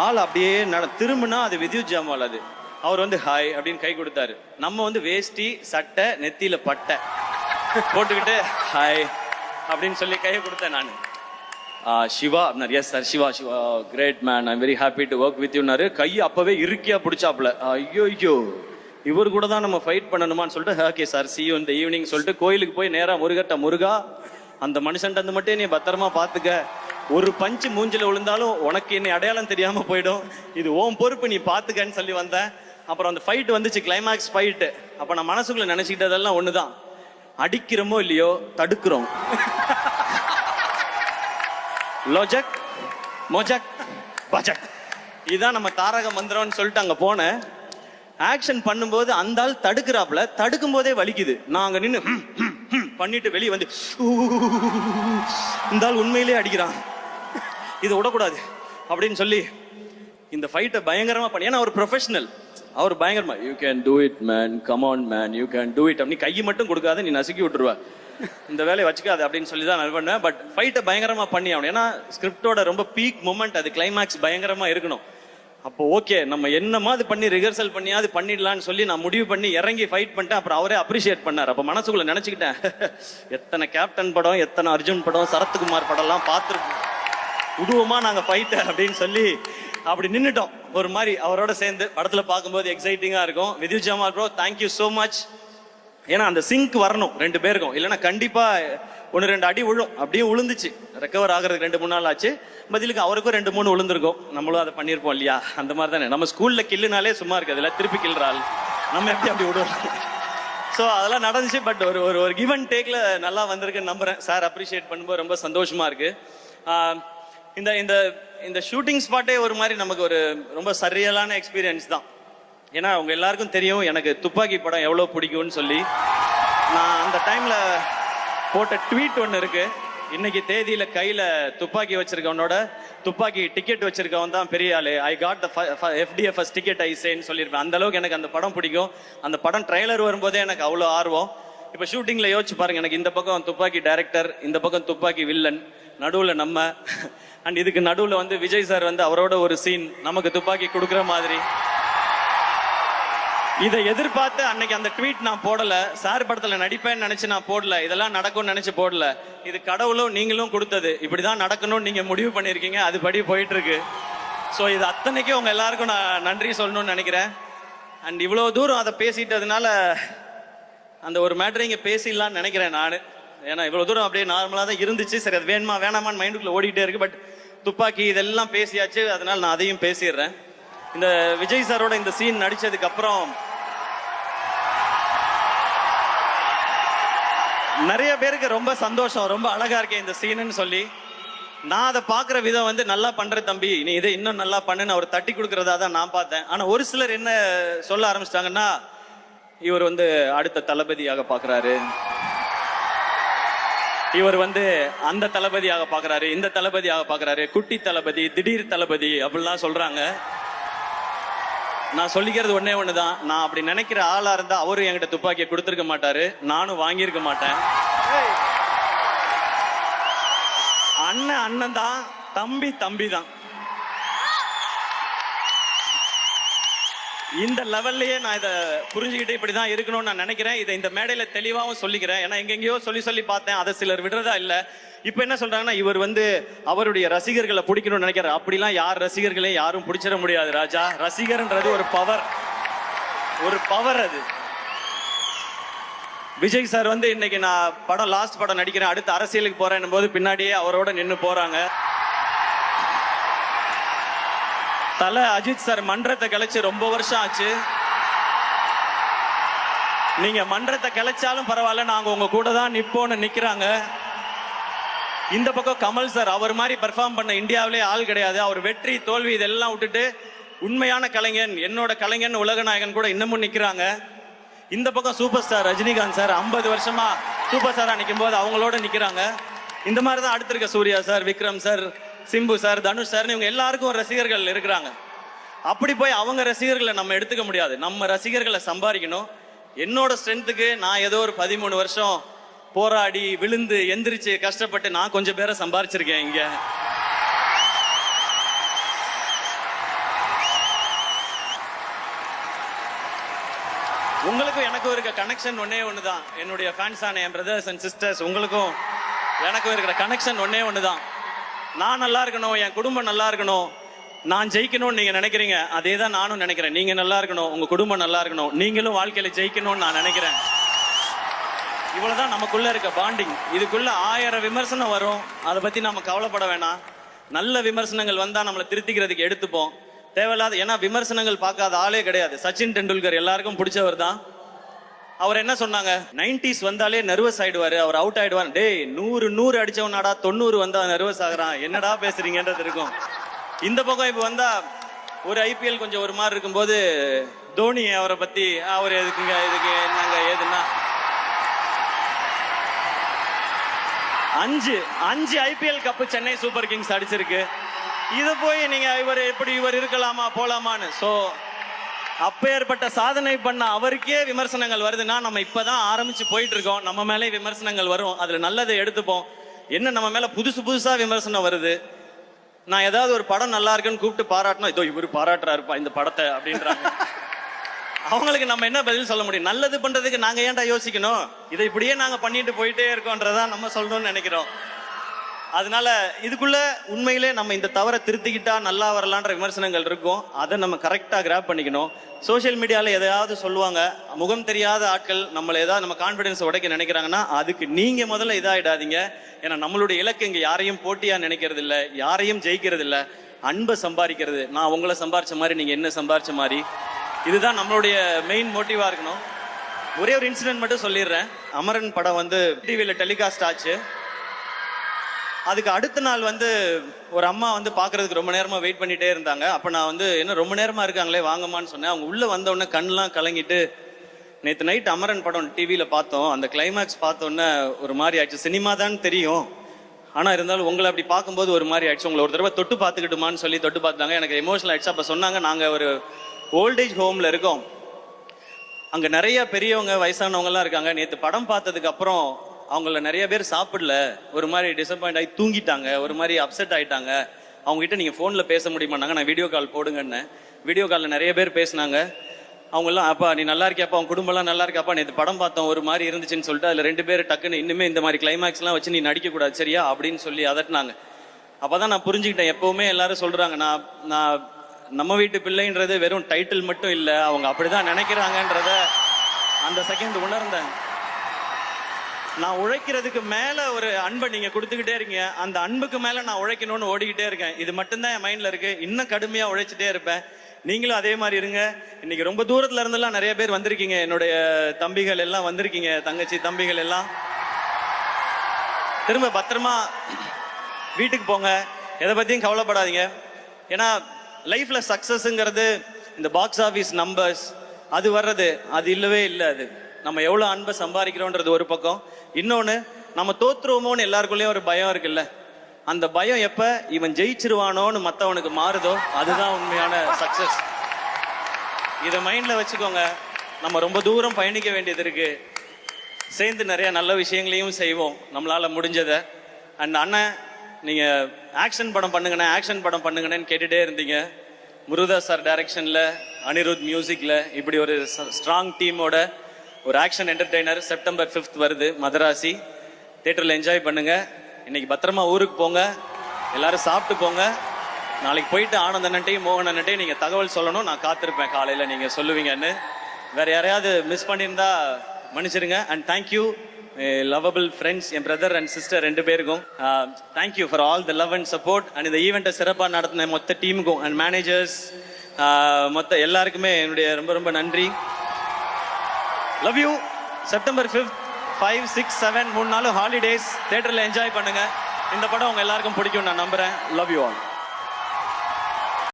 ஆள் அப்படியே திரும்பினா அது வித்யுத் ஜாம்வால். அது அவர் வந்து ஹாய் அப்படின்னு கை கொடுத்தாரு. நம்ம வந்து வேஷ்டி சட்டை நெத்தியில பட்டை போட்டுக்கிட்டு ஹாய் அப்படின்னு சொல்லி கையை கொடுத்தேன். நான் சிவா அப்படின்னாரு. Yes sir Siva great man, I am very happy to work with யூனாரு. கை அப்பவே இருக்கியா பிடிச்சாப்ல. ஐயோ இவர் கூட தான் நம்ம ஃபைட் பண்ணணுமான்னு சொல்லிட்டு ஓகே சார் சி யூ இந்த ஈவினிங் சொல்லிட்டு கோயிலுக்கு போய் நேரா முருகா அந்த மனுஷன்ட்டு அந்த மட்டும் நீ பத்திரமா பாத்துக்க, ஒரு பஞ்சு மூஞ்சில விழுந்தாலும் உனக்கு என்னை அடையாளம் தெரியாம போயிடும், இது ஓம் பொறுப்பு நீ பாத்துக்கன்னு சொல்லி வந்தேன். அப்புறம் அந்த ஃபைட் வந்துச்சு, கிளைமேக்ஸ் ஃபைட். அப்ப நான் மனசுக்குள்ள நினைச்சுக்கிட்டதெல்லாம் ஒண்ணுதான், அடிக்கிறோமோ இல்லையோ தடுக்கிறோம். லோஜக் மோஜக் பஜக் இதுதான் நம்ம தாரக மந்திரம்னு சொல்லிட்டு அங்க போனேன். ஆக்ஷன் பண்ணும்போது அந்த ஆள் தடுக்கிறாப்ல, தடுக்கும் போதே வலிக்குது. நான் அங்க நின்று பண்ணிட்டு வெளியே வந்து இந்த ஆள் உண்மையிலே அடிக்கிறான், இதை விடக்கூடாது அப்படின்னு சொல்லி இந்த ஃபைட்டை பயங்கரமா பண்ணி, ஏன்னா அவர் ப்ரொஃபஷனல், அவர் பயங்கரமா you can do it man, come on man, you can do it. அப்படி கை மட்டும் கொடுக்காத, நீ நசுக்கி விட்டுருவா, இந்த வேலையை வச்சுக்காது அப்படின்னு சொல்லி தான் நான் பண்ணேன். பட் ஃபைட்டை பயங்கரமா பண்ணி ஆகணும், ஏன்னா ஸ்கிரிப்டோட ரொம்ப பீக் மூமெண்ட் அது, கிளைமேக்ஸ் பயங்கரமா இருக்கணும். அப்போ ஓகே நம்ம என்னமாவது பண்ணி ரிஹர்சல் பண்ணியாவது பண்ணிடலான்னு சொல்லி நான் முடிவு பண்ணி இறங்கி ஃபைட் பண்ணிட்டேன். அப்புறம் அவரே அப்ரிஷியேட் பண்ணார். அப்போ மனசுக்குள்ள நினைச்சுக்கிட்டேன், எத்தனை கேப்டன் படம், எத்தனை அர்ஜுன் படம், சரத்குமார் படம்லாம் பார்த்துருக்கோம், உடுவோமா நாங்க ஃபைட் அப்படின்னு சொல்லி அப்படி நின்னுட்டோம். ஒரு மாதிரி அவரோட சேர்ந்து படத்துல பார்க்கும்போது எக்ஸைட்டிங்கா இருக்கும். Vidyut Jammwal bro thank you so much. ஏன்னா அந்த சிங்க் வரணும் 2 பேருக்கும், இல்லைன்னா கண்டிப்பா 1-2 அடி விழும். அப்படியே விழுந்துச்சு, ரெக்கவர் ஆகிறதுக்கு 2-3 நாள் ஆச்சு. பதிலுக்கு அவருக்கும் 2-3 விழுந்திருக்கும், நம்மளும் அதை பண்ணியிருப்போம் இல்லையா. அந்த மாதிரி தானே நம்ம ஸ்கூல்ல கில்லுனாலே சும்மா இருக்காதுல்ல, திருப்பி கில்றாள் நம்ம எப்படி அப்படி விடுவோம். ஸோ அதெல்லாம் நடந்துச்சு. பட் ஒரு கிவ் அண்ட் டேக்ல நல்லா வந்திருக்குன்னு நம்புறேன். சார் அப்ரிஷியேட் பண்ணும்போது ரொம்ப சந்தோஷமா இருக்கு. இந்த இந்த இந்த ஷூட்டிங் ஸ்பாட்டே ஒரு மாதிரி நமக்கு ஒரு ரொம்ப சரியலான எக்ஸ்பீரியன்ஸ் தான். ஏன்னா அவங்க எல்லாருக்கும் தெரியும் எனக்கு துப்பாக்கி படம் எவ்வளோ பிடிக்கும்னு சொல்லி. நான் அந்த டைம்ல போட்ட ட்வீட் ஒன்று இருக்கு, இன்னைக்கு தேதியில கையில துப்பாக்கி வச்சிருக்கவனோட துப்பாக்கி டிக்கெட் வச்சிருக்கவன் தான் பெரிய ஆளு, I got the FDFS ticket I சேன்னு சொல்லியிருப்பேன். அந்த அளவுக்கு எனக்கு அந்த படம் பிடிக்கும். அந்த படம் ட்ரெய்லர் வரும்போதே எனக்கு அவ்வளோ ஆர்வம். இப்போ ஷூட்டிங்ல யோசிச்சு பாருங்க, எனக்கு இந்த பக்கம் துப்பாக்கி டைரக்டர், இந்த பக்கம் துப்பாக்கி வில்லன், நடுவுல நம்ம, அண்ட் இதுக்கு நடுவுல வந்து விஜய் சார் வந்து அவரோட ஒரு சீன் நமக்கு துப்பாக்கி கொடுக்குற மாதிரி. இதை எதிர்பார்த்து அன்னைக்கு அந்த ட்வீட் நான் போடல, சார் படத்துல நடிப்பேன்னு நினைச்சு நான் போடல, இதெல்லாம் நடக்கும்னு நினைச்சு போடல. இது கடவுளும் நீங்களும் கொடுத்தது, இப்படிதான் நடக்கணும்னு நீங்க முடிவு பண்ணிருக்கீங்க, அது படி போயிட்டு இருக்கு. ஸோ இது அத்தனைக்கும் உங்க எல்லாருக்கும் நான் நன்றி சொல்லணும்னு நினைக்கிறேன். அண்ட் இவ்வளவு தூரம் அதை பேசிட்டதுனால அந்த ஒரு மேட்டரை இங்க பேசிடலாம்னு நினைக்கிறேன் நான். ஏன்னா இவ்வளவு தூரம் அப்படியே நார்மலா தான் இருந்துச்சு, சரி அது வேணுமா வேணாமான்னு மைண்டுக்குள்ள ஓடிட்டே இருக்கு. பட் துப்பாக்கி இதெல்லாம் பேசியாச்சு, அதனால நான் அதையும் பேசிடுறேன். இந்த விஜய் சாரோட இந்த சீன் நடிச்சதுக்கு அப்புறம் நிறைய பேருக்கு ரொம்ப சந்தோஷம், ரொம்ப அழகா இருக்கேன் இந்த சீனுன்னு சொல்லி. நான் அதை பாக்குற விதம் வந்து நல்லா பண்ற தம்பி, நீ இதை இன்னும் நல்லா பண்ணுன்னு அவர் தட்டி கொடுக்கறதா தான் நான் பார்த்தேன். ஆனா ஒரு சிலர் என்ன சொல்ல ஆரம்பிச்சிட்டாங்கன்னா, இவர் வந்து அடுத்த தளபதியாக பாக்குறாரு, இவர் வந்து அந்த தளபதியாக பாக்குறாரு, இந்த தளபதியாக பாக்குறாரு, குட்டி தளபதி, திடீர் தளபதி அப்படிலாம் சொல்றாங்க. நான் சொல்லிக்கிறது ஒன்னே ஒண்ணுதான், நான் அப்படி நினைக்கிற ஆளா இருந்தா அவரு என்கிட்ட துப்பாக்கியை கொடுத்திருக்க மாட்டாரு, நானும் வாங்கியிருக்க மாட்டேன். அண்ணன் அண்ணன் தான், தம்பி தம்பி தான். இந்த லெவல்லயே நான் இதை புரிஞ்சுக்கிட்டு இப்படிதான் இருக்கணும்னு நான் நினைக்கிறேன். இதை இந்த மேடையில தெளிவாகவும் சொல்லிக்கிறேன். ஏன்னா எங்கெங்கயோ சொல்லி பார்த்தேன், அதை சிலர் விடுறதா இல்ல. இப்ப என்ன சொல்றாங்கன்னா, இவர் வந்து அவருடைய ரசிகர்களை பிடிக்கணும்னு நினைக்கிறார். அப்படிலாம் யார் ரசிகர்களையும் யாரும் பிடிச்சிட முடியாது ராஜா. ரசிகர்ன்றது ஒரு பவர், ஒரு பவர் அது. விஜய் சார் வந்து இன்னைக்கு நான் படம் லாஸ்ட் படம் நடிக்கிறேன், அடுத்து அரசியலுக்கு போறேன் போது பின்னாடியே அவரோட நின்று போறாங்க. தல அஜித் சார் மன்றத்தை கலைச்சு ரொம்ப வருஷம் ஆச்சு. நீங்க மன்றத்தை கலைச்சாலும் பரவாயில்ல, நாங்க உங்க கூட தான் நிப்போன்னு நிக்கிறாங்க. இந்த பக்கம் கமல் சார், அவர் மாதிரி பெர்ஃபார்ம் பண்ண இந்தியாவிலே ஆள் கிடையாது. அவர் வெற்றி தோல்வி இதெல்லாம் விட்டுட்டு உண்மையான கலைஞன், என்னோட கலைஞன், உலக நாயகன் கூட இன்னமும் நிக்கிறாங்க. இந்த பக்கம் சூப்பர் ஸ்டார் ரஜினிகாந்த் சார் 50 வருஷமா சூப்பர் ஸ்டாரா நிற்கும் போது அவங்களோட நிக்கிறாங்க. இந்த மாதிரி தான் அடுத்திருக்க Suriya sir, Vikram sir, Simbu sir, Dhanush sir, இவங்க எல்லாருக்கும் ரசிகர்கள் இருக்கிறாங்க. அப்படி போய் அவங்க ரசிகர்களை நம்ம எடுத்துக்க முடியாது. நம்ம ரசிகர்களை சம்பாதிக்கணும். என்னோட ஸ்ட்ரென்த்துக்கு நான் ஏதோ ஒரு 13 வருஷம் போராடி விழுந்து எந்திரிச்சு கஷ்டப்பட்டு நான் கொஞ்சம் பேரை சம்பாரிச்சிருக்கேன் இங்க. உங்களுக்கும் எனக்கும் இருக்க கனெக்ஷன் ஒன்னே ஒண்ணுதான். என்னுடைய ஃபேன்ஸான என் பிரதர்ஸ் அண்ட் சிஸ்டர்ஸ், உங்களுக்கும் எனக்கும் இருக்கிற கனெக்ஷன் ஒன்னே ஒண்ணுதான். நான் நல்லா இருக்கணும், என் குடும்பம் நல்லா இருக்கணும், நான் ஜெயிக்கணும்னு நீங்க நினைக்கிறீங்க, அதே தான் நானும் நினைக்கிறேன். நீங்க நல்லா இருக்கணும், உங்க குடும்பம் நல்லா இருக்கணும், நீங்களும் வாழ்க்கையில ஜெயிக்கணும்னு நான் நினைக்கிறேன். இவ்வளவுதான் நமக்குள்ள இருக்க பாண்டிங். இதுக்குள்ள 1000 விமர்சனம் வரும், அதை பத்தி நம்ம கவலைப்பட வேணாம். நல்ல விமர்சனங்கள் வந்தா நம்மளை திருத்திக்கிறதுக்கு எடுத்துப்போம். தேவையில்லாத, ஏன்னா விமர்சனங்கள் பார்க்காத ஆளே கிடையாது. சச்சின் டெண்டுல்கர் எல்லாருக்கும் பிடிச்சவர் தான். அவர் என்ன சொன்னாங்க, 90s வந்தாலே நர்வஸ் ஆயிடுவாரு, அவர் அவுட் ஆயிடுவார். டேய் 100 அடிச்சவனாடா 90 வந்தா நர்வஸ் ஆகுறான், என்னடா பேசுறீங்கன்றது இருக்கும். இந்த பக்கம் இப்ப வந்தா ஒரு ஐபிஎல் கொஞ்சம் ஒரு மாதிரி இருக்கும்போது தோனி அவரை பத்தி அவர் எதுக்குங்க இதுக்கு என்னங்க ஏதுன்னா 5 IPL cup Chennai super Kings அடிச்சிருக்கு. இதை போய் நீங்க இவர் இருக்கலாமா போலாமான்னு. சோ அப்பேற்பட்ட சாதனை பண்ண அவருக்கே விமர்சனங்கள் வருதுன்னா நம்ம இப்பதான் ஆரம்பிச்சு போயிட்டு இருக்கோம். நம்ம மேலே விமர்சனங்கள் வரும், அதுல நல்லதை எடுத்துப்போம். என்ன நம்ம மேல புதுசா விமர்சனம் வருது. நான் ஏதாவது ஒரு படம் நல்லா இருக்குன்னு கூப்பிட்டு பாராட்டணும், இதோ இவரு பாராட்டுறாருப்பா இந்த படத்தை அப்படின்றாங்க. அவங்களுக்கு நம்ம என்ன பதில் சொல்ல முடியும்? நல்லது பண்றதுக்கு நாங்க ஏன்டா யோசிக்கணும், இதை இப்படியே நாங்க பண்ணிட்டு போயிட்டே இருக்கோன்றதா நம்ம சொல்லணும்னு நினைக்கிறோம். அதனால இதுக்குள்ள உண்மையிலே நம்ம இந்த தவறை திருத்திக்கிட்டா நல்லா வரலான்ற விமர்சனங்கள் இருக்கும். அதை நம்ம கரெக்டா கிராப் பண்ணிக்கணும். சோசியல் மீடியால எதையாவது சொல்லுவாங்க, முகம் தெரியாத ஆட்கள் நம்மள ஏதாவது நம்ம கான்பிடன்ஸ் உடைக்க நினைக்கிறாங்கன்னா அதுக்கு நீங்க முதல்ல இதாயிடாதீங்க. ஏன்னா நம்மளுடைய இலக்கு இங்க யாரையும் போட்டியா நினைக்கிறது இல்ல, யாரையும் ஜெயிக்கிறது இல்ல, அன்பை சம்பாதிக்கிறது. நான் உங்களை சம்பாரிச்ச மாதிரி நீங்க என்ன சம்பாரிச்ச மாதிரி, இதுதான் நம்மளுடைய மெயின் மோட்டிவா இருக்கணும். ஒரே ஒரு இன்சிடென்ட் மட்டும் சொல்லிடுறேன். அமரன் படம் டிவியில டெலிகாஸ்ட் ஆச்சு. அதுக்கு அடுத்த நாள் ஒரு அம்மா பாக்குறதுக்கு ரொம்ப நேரமா வெயிட் பண்ணிட்டே இருந்தாங்க. அப்ப நான் என்ன ரொம்ப நேரமா இருக்காங்களே வாங்கம்மான்னு சொன்னேன். அவங்க உள்ள வந்த உடனே கண்ணெல்லாம் கலங்கிட்டு, நேற்று நைட் அமரன் படம் டிவியில பார்த்தோம், அந்த கிளைமேக்ஸ் பார்த்தோன்னே ஒரு மாதிரி ஆயிடுச்சு. சினிமா தான் தெரியும், ஆனா இருந்தாலும் உங்களை அப்படி பார்க்கும்போது ஒரு மாதிரி ஆயிடுச்சு, உங்களை ஒரு தடவை தொட்டு பார்த்துக்கிட்டுமான்னு சொல்லி தொட்டு பார்த்தாங்க. எனக்கு எமோஷனல் ஆயிடுச்சு. அப்ப சொன்னாங்க, நாங்க ஒரு ஓல்டேஜ் ஹோம்ல இருக்கோம், அங்க நிறைய பெரியவங்க வயசானவங்க எல்லாம் இருக்காங்க. நேற்று படம் பார்த்ததுக்கு அப்புறம் அவங்கள நிறைய பேர் சாப்பிடல, ஒரு மாதிரி டிசப்பாயிண்ட் ஆகி தூங்கிட்டாங்க, ஒரு மாதிரி அப்செட் ஆயிட்டாங்க. அவங்க கிட்ட நீங்க போன்ல பேச முடியுமான்னாங்க. நான் வீடியோ கால் போடுங்கன்னு வீடியோ காலில் நிறைய பேர் பேசினாங்க. அவங்க எல்லாம், அப்பா நீ நல்லா இருக்கியாப்பா, அவங்க குடும்பம் எல்லாம் நல்லா இருக்காப்பா, நேற்று படம் பார்த்தோம் ஒரு மாதிரி இருந்துச்சுன்னு சொல்லிட்டு அதுல 2 பேர் டக்குன்னு இனிமே இந்த மாதிரி கிளைமேக்ஸ் எல்லாம் வச்சு நீ நடிக்க கூடாது சரியா அப்படின்னு சொல்லி அதட்டினாங்க. அப்பதான் நான் புரிஞ்சுக்கிட்டேன். எப்பவுமே எல்லாரும் சொல்றாங்க, நான் நம்ம வீட்டு பிள்ளைன்றது வெறும் டைட்டில் மட்டும் இல்ல, அவங்க அப்படிதான் நினைக்கிறாங்கன்றத அந்த செகண்ட் உணர்ந்தேன். நான் உழைக்கிறதுக்கு மேல ஒரு அன்பை நீங்க கொடுத்துக்கிட்டே இருக்கீங்க, அந்த அன்புக்கு மேல நான் உழைக்கணும்னு ஓடிக்கிட்டே இருக்கேன். இது மட்டும்தான் என் மைண்ட்ல இருக்கு. இன்னும் கடுமையா உழைச்சிட்டே இருப்பேன். நீங்களும் அதே மாதிரி இருங்க. இன்னைக்கு ரொம்ப தூரத்துல இருந்தெல்லாம் நிறைய பேர் வந்திருக்கீங்க, என்னுடைய தம்பிகள் எல்லாம் வந்திருக்கீங்க, தங்கச்சி தம்பிகள் எல்லாம். திரும்ப பத்திரமா வீட்டுக்கு போங்க, எதை பத்தியும் கவலைப்படாதீங்க. ஏன்னா லைஃப்ல சக்சஸ்ங்கிறது இந்த பாக்ஸ் ஆபீஸ் நம்பர்ஸ் அது வர்றது அது இல்லவே இல்லை. அது நம்ம எவ்வளவு அன்பை சம்பாதிக்கிறோன்றது ஒரு பக்கம். இன்னொன்னு, நம்ம தோத்துருவோமோன்னு எல்லாருக்குள்ளேயும் ஒரு பயம் இருக்குல்ல, அந்த பயம் எப்ப இவன் ஜெயிச்சிருவானோன்னு மத்தவனுக்கு மாறுதோ அதுதான் உண்மையான சக்சஸ். இதை மைண்ட்ல வச்சுக்கோங்க. நம்ம ரொம்ப தூரம் பயணிக்க வேண்டியது இருக்கு, சேர்ந்து நிறைய நல்ல விஷயங்களையும் செய்வோம் நம்மளால முடிஞ்சதை. அண்ட் அண்ணன், நீங்க ஆக்ஷன் படம் பண்ணுங்கண்ணே, ஆக்ஷன் படம் பண்ணுங்கன்னு கேட்டுட்டே இருந்தீங்க. முருகதாஸ் சார் டைரக்ஷன்ல, அனிருத் மியூசிக்ல, இப்படி ஒரு ஸ்ட்ராங் டீமோட ஒரு ஆக்ஷன் என்டர்டெய்னர் செப்டம்பர் 5th வருது மதராசி. தியேட்டர்ல என்ஜாய் பண்ணுங்க. இன்னைக்கு பத்திரமா ஊருக்கு போங்க, எல்லாரும் சாப்பிட்டு போங்க. நாளைக்கு போயிட்டு ஆனந்த் அண்ணன்ட்டையும் மோகன் அண்ணன்ட்டையும் நீங்க தகவல் சொல்லணும், நான் காத்திருப்பேன் காலையில நீங்க சொல்லுவீங்கன்னு. வேற யாரையாவது மிஸ் பண்ணியிருந்தா மன்னிச்சிருங்க. And thank you lovable friends, N brother and sister 2 பேருக்கும் thank you for all the love and support. And இந்த ஈவெண்ட்டை சிறப்பாக நடத்தின மொத்த டீமுக்கும் அண்ட் மேனேஜர்ஸ் மொத்த எல்லாருக்குமே என்னுடைய ரொம்ப ரொம்ப நன்றி. Love you. செப்டம்பர் 5th 5, 6, 7 3 நாள் ஹாலிடேஸ், தியேட்டர்ல என்ஜாய் பண்ணுங்க. இந்த படம் உங்க எல்லாருக்கும் பிடிக்கும் நான் நம்புறேன். Love you all.